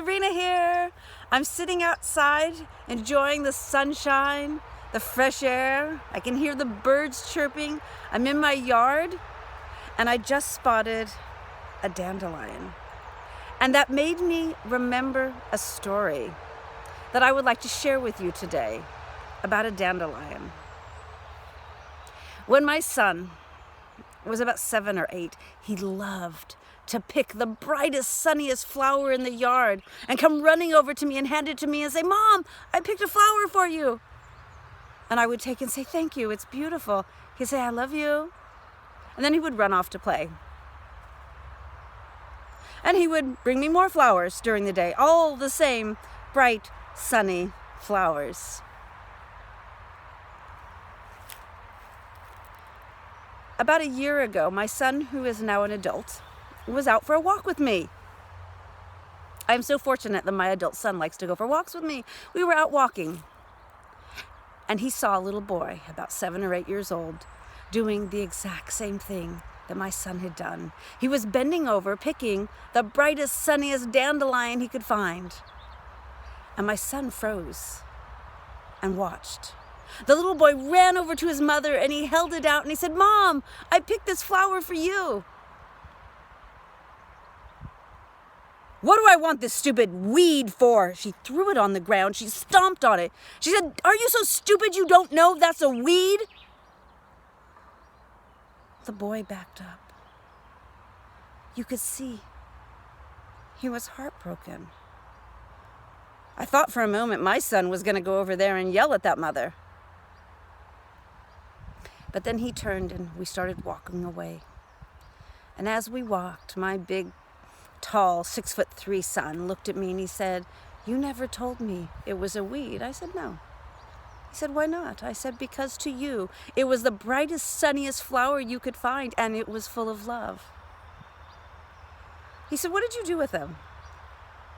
Lorena here. I'm sitting outside enjoying the sunshine, the fresh air. I can hear the birds chirping. I'm in my yard and I just spotted a dandelion. And that made me remember a story that I would like to share with you today about a dandelion. When my son was about 7 or 8, he loved to pick the brightest, sunniest flower in the yard and come running over to me and hand it to me and say, "Mom, I picked a flower for you." And I would take it and say, "Thank you, it's beautiful." He'd say, "I love you." And then he would run off to play. And he would bring me more flowers during the day, all the same bright, sunny flowers. About a year ago, my son, who is now an adult, was out for a walk with me. I am so fortunate that my adult son likes to go for walks with me. We were out walking, and he saw a little boy, about 7 or 8 years old, doing the exact same thing that my son had done. He was bending over, picking the brightest, sunniest dandelion he could find. And my son froze and watched. The little boy ran over to his mother and he held it out and he said, "Mom, I picked this flower for you." "What do I want this stupid weed for?" She threw it on the ground. She stomped on it. She said, "Are you so stupid you don't know that's a weed?" The boy backed up. You could see he was heartbroken. I thought for a moment my son was going to go over there and yell at that mother. But then he turned and we started walking away. And as we walked, my big, tall, 6'3" son looked at me and he said, "You never told me it was a weed." I said, "No." He said, "Why not?" I said, "Because to you, it was the brightest, sunniest flower you could find, and it was full of love." He said, "What did you do with them?"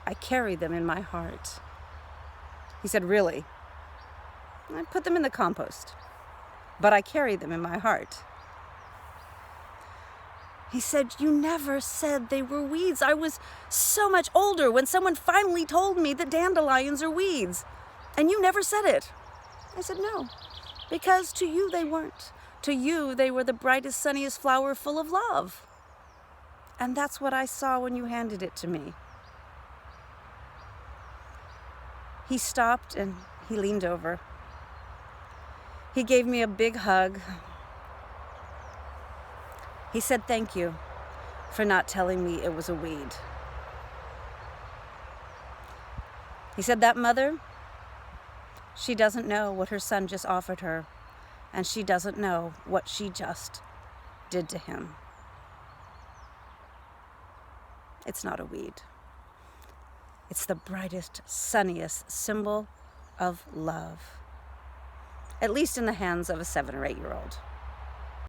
"I carry them in my heart." He said, "Really?" "I put them in the compost, but I carry them in my heart." He said, "You never said they were weeds. I was so much older when someone finally told me that dandelions are weeds, and you never said it." I said, "No, because to you they weren't. To you they were the brightest, sunniest flower full of love. And that's what I saw when you handed it to me." He stopped and he leaned over. He gave me a big hug. He said, "Thank you for not telling me it was a weed." He said, "That mother, she doesn't know what her son just offered her, and she doesn't know what she just did to him. It's not a weed. It's the brightest, sunniest symbol of love, at least in the hands of a 7 or 8-year-old.